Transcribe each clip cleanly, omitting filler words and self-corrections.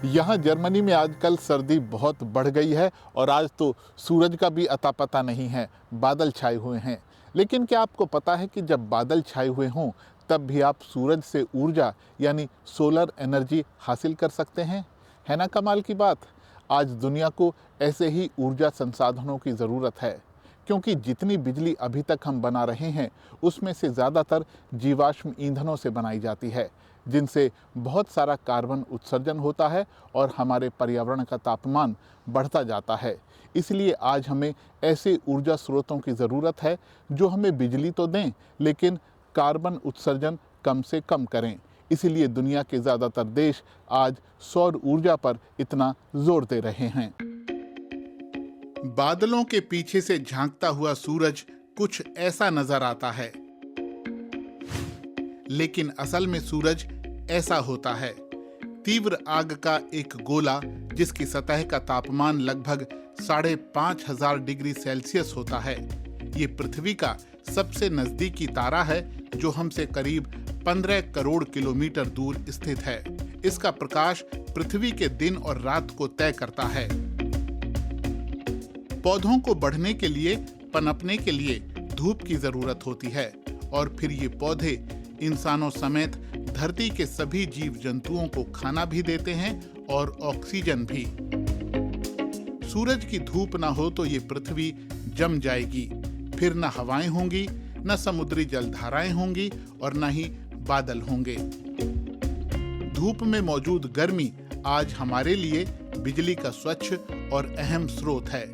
यहाँ जर्मनी में आजकल सर्दी बहुत बढ़ गई है और आज तो सूरज का भी अता पता नहीं है, बादल छाए हुए हैं। लेकिन क्या आपको पता है कि जब बादल छाए हुए हों तब भी आप सूरज से ऊर्जा यानी सोलर एनर्जी हासिल कर सकते हैं? है ना कमाल की बात। आज दुनिया को ऐसे ही ऊर्जा संसाधनों की ज़रूरत है, क्योंकि जितनी बिजली अभी तक हम बना रहे हैं उसमें से ज़्यादातर जीवाश्म ईंधनों से बनाई जाती है, जिनसे बहुत सारा कार्बन उत्सर्जन होता है और हमारे पर्यावरण का तापमान बढ़ता जाता है। इसलिए आज हमें ऐसे ऊर्जा स्रोतों की ज़रूरत है जो हमें बिजली तो दें लेकिन कार्बन उत्सर्जन कम से कम करें। इसलिए दुनिया के ज़्यादातर देश आज सौर ऊर्जा पर इतना जोर दे रहे हैं। बादलों के पीछे से झांकता हुआ सूरज कुछ ऐसा नजर आता है, लेकिन असल में सूरज ऐसा होता है। तीव्र आग का एक गोला जिसकी सतह का तापमान लगभग 5,500 डिग्री सेल्सियस होता है। ये पृथ्वी का सबसे नजदीकी तारा है जो हमसे करीब 15 करोड़ किलोमीटर दूर स्थित है। इसका प्रकाश पृथ्वी के दिन और रात को तय करता है। पौधों को बढ़ने के लिए, पनपने के लिए धूप की जरूरत होती है और फिर ये पौधे इंसानों समेत धरती के सभी जीव जंतुओं को खाना भी देते हैं और ऑक्सीजन भी। सूरज की धूप ना हो तो ये पृथ्वी जम जाएगी, फिर न हवाएं होंगी, न समुद्री जलधाराएं होंगी और न ही बादल होंगे। धूप में मौजूद गर्मी आज हमारे लिए बिजली का स्वच्छ और अहम स्रोत है।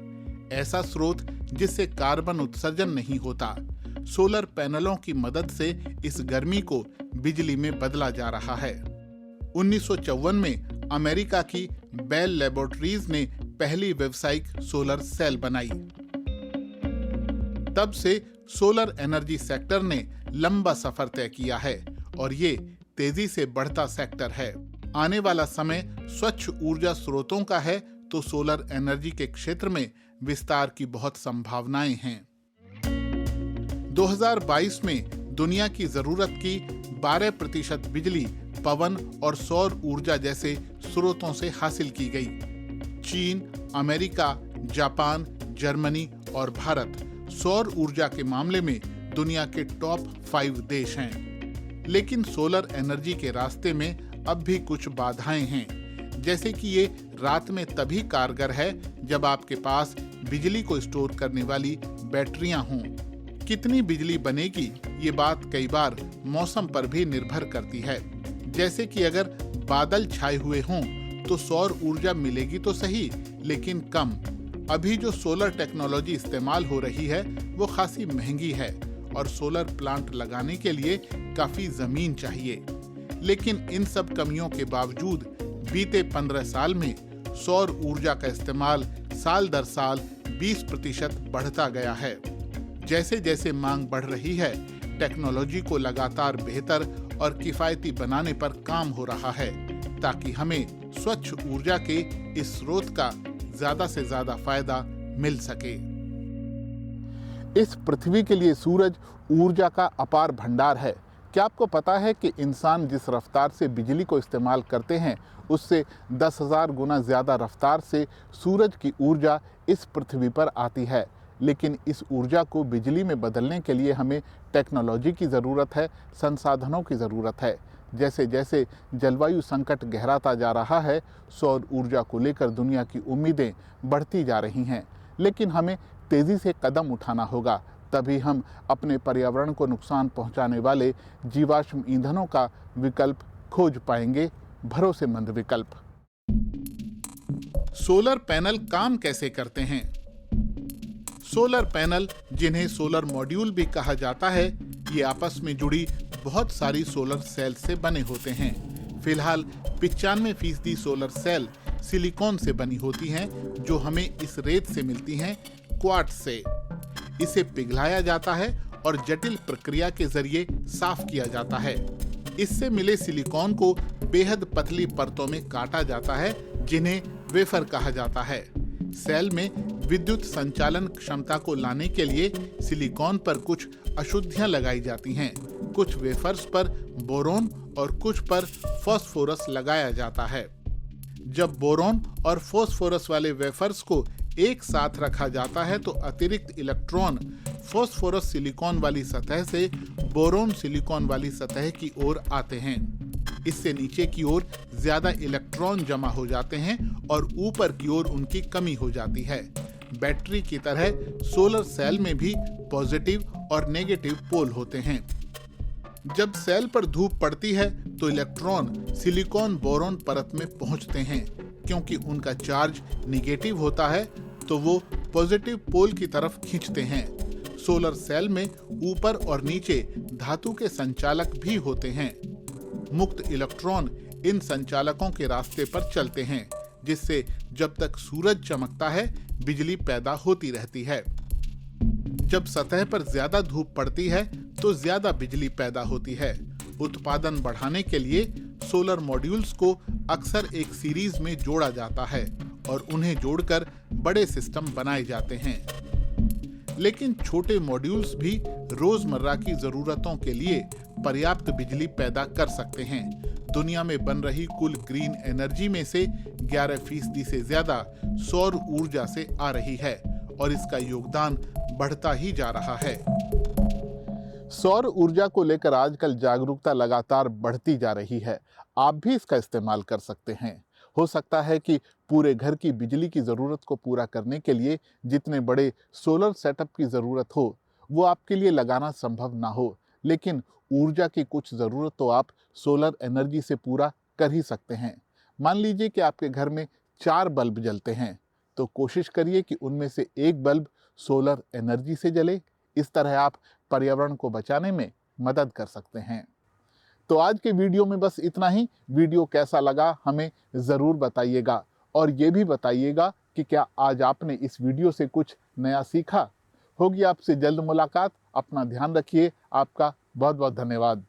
ऐसा स्रोत जिससे कार्बन उत्सर्जन नहीं होता। सोलर पैनलों की मदद से इस गर्मी को बिजली में बदला जा रहा है। 1954 में अमेरिका की बेल लैबोरेटरीज ने पहली व्यावसायिक सोलर सेल बनाई। तब से सोलर एनर्जी सेक्टर ने लंबा सफर तय किया है और ये तेजी से बढ़ता सेक्टर है। आने वाला समय स्वच्छ ऊर्जा स्रोतों का है तो सोलर एनर्जी के क्षेत्र में विस्तार की बहुत संभावनाएं हैं। 2022 में दुनिया की जरूरत की 12% बिजली पवन और सौर ऊर्जा जैसे स्रोतों से हासिल की गई। चीन, अमेरिका, जापान, जर्मनी और भारत सौर ऊर्जा के मामले में दुनिया के टॉप 5 देश हैं। लेकिन सोलर एनर्जी के रास्ते में अब भी कुछ बाधाएं हैं, जैसे कि ये रात में तभी कारगर है जब आपके पास बिजली को स्टोर करने वाली बैटरियां हों। कितनी बिजली बनेगी ये बात कई बार मौसम पर भी निर्भर करती है। जैसे कि अगर बादल छाए हुए हों तो सौर ऊर्जा मिलेगी तो सही, लेकिन कम। अभी जो सोलर टेक्नोलॉजी इस्तेमाल हो रही है वो खासी महंगी है और सोलर प्लांट लगाने के लिए काफी जमीन चाहिए। लेकिन इन सब कमियों के बावजूद बीते 15 साल में सौर ऊर्जा का इस्तेमाल साल दर साल 20% बढ़ता गया है। जैसे जैसे मांग बढ़ रही है, टेक्नोलॉजी को लगातार बेहतर और किफायती बनाने पर काम हो रहा है ताकि हमें स्वच्छ ऊर्जा के इस स्रोत का ज्यादा से ज्यादा फायदा मिल सके। इस पृथ्वी के लिए सूरज ऊर्जा का अपार भंडार है। क्या आपको पता है कि इंसान जिस रफ्तार से बिजली को इस्तेमाल करते हैं उससे 10,000 गुना ज़्यादा रफ्तार से सूरज की ऊर्जा इस पृथ्वी पर आती है। लेकिन इस ऊर्जा को बिजली में बदलने के लिए हमें टेक्नोलॉजी की ज़रूरत है, संसाधनों की ज़रूरत है। जैसे जैसे जलवायु संकट गहराता जा रहा है, सौर ऊर्जा को लेकर दुनिया की उम्मीदें बढ़ती जा रही हैं। लेकिन हमें तेज़ी से कदम उठाना होगा, तभी हम अपने पर्यावरण को नुकसान पहुंचाने वाले जीवाश्म ईंधनों का विकल्प खोज पाएंगे, भरोसेमंद विकल्प। सोलर पैनल काम कैसे करते हैं? सोलर पैनल, जिन्हें सोलर मॉड्यूल भी कहा जाता है, ये आपस में जुड़ी बहुत सारी सोलर सेल से बने होते हैं। फिलहाल 95% सोलर सेल सिलिकॉन से बनी होती हैं, जो हमें इस रेत से मिलती हैं, क्वार्ट्ज से। इसे पिघलाया जाता है और जटिल प्रक्रिया के जरिए साफ किया जाता है। इससे मिले सिलिकॉन को बेहद पतली परतों में काटा जाता है, जिन्हें वेफर कहा जाता है। सेल में विद्युत संचालन क्षमता को लाने के लिए सिलिकॉन पर कुछ अशुद्धियां लगाई जाती हैं। कुछ वेफर्स पर बोरोन और कुछ पर फास्फोरस लगाया जाता है। जब बोरॉन और फास्फोरस वाले वेफर्स को एक साथ रखा जाता है तो अतिरिक्त इलेक्ट्रॉन फास्फोरस सिलिकॉन वाली सतह से बोरॉन सिलिकॉन वाली सतह की ओर आते हैं। इससे नीचे की ओर ज्यादा इलेक्ट्रॉन जमा हो जाते हैं और ऊपर की ओर उनकी कमी हो जाती है। बैटरी की तरह सोलर सेल में भी पॉजिटिव और नेगेटिव पोल होते हैं। जब सेल पर धूप पड़ती है तो इलेक्ट्रॉन सिलिकॉन बोरॉन परत में पहुंचते हैं। क्योंकि उनका चार्ज निगेटिव होता है तो वो पॉजिटिव पोल की तरफ खींचते हैं। सोलर सेल में ऊपर और नीचे धातु के संचालक भी होते हैं। मुक्त इलेक्ट्रॉन इन संचालकों के रास्ते पर चलते हैं, जिससे जब तक सूरज चमकता है बिजली पैदा होती रहती है। जब सतह पर ज्यादा धूप पड़ती है तो ज्यादा बिजली पैदा होती है। उत्पादन बढ़ाने के लिए सोलर मॉड्यूल्स को अक्सर एक सीरीज में जोड़ा जाता है और उन्हें जोड़कर बड़े सिस्टम बनाए जाते हैं। लेकिन छोटे मॉड्यूल्स भी रोजमर्रा की जरूरतों के लिए पर्याप्त बिजली पैदा कर सकते हैं। दुनिया में बन रही कुल ग्रीन एनर्जी में से 11% से ज्यादा सौर ऊर्जा से आ रही है और इसका योगदान बढ़ता ही जा रहा है। सौर ऊर्जा को लेकर आजकल जागरूकता लगातार बढ़ती जा रही है। आप भी इसका इस्तेमाल कर सकते हैं। हो सकता है कि पूरे घर की बिजली की ज़रूरत को पूरा करने के लिए जितने बड़े सोलर सेटअप की ज़रूरत हो वो आपके लिए लगाना संभव ना हो, लेकिन ऊर्जा की कुछ ज़रूरत तो आप सोलर एनर्जी से पूरा कर ही सकते हैं। मान लीजिए कि आपके घर में 4 बल्ब जलते हैं, तो कोशिश करिए कि उनमें से एक बल्ब सोलर एनर्जी से जले। इस तरह आप पर्यावरण को बचाने में मदद कर सकते हैं। तो आज के वीडियो में बस इतना ही। वीडियो कैसा लगा हमें ज़रूर बताइएगा और ये भी बताइएगा कि क्या आज आपने इस वीडियो से कुछ नया सीखा। होगी आपसे जल्द मुलाकात। अपना ध्यान रखिए। आपका बहुत बहुत धन्यवाद।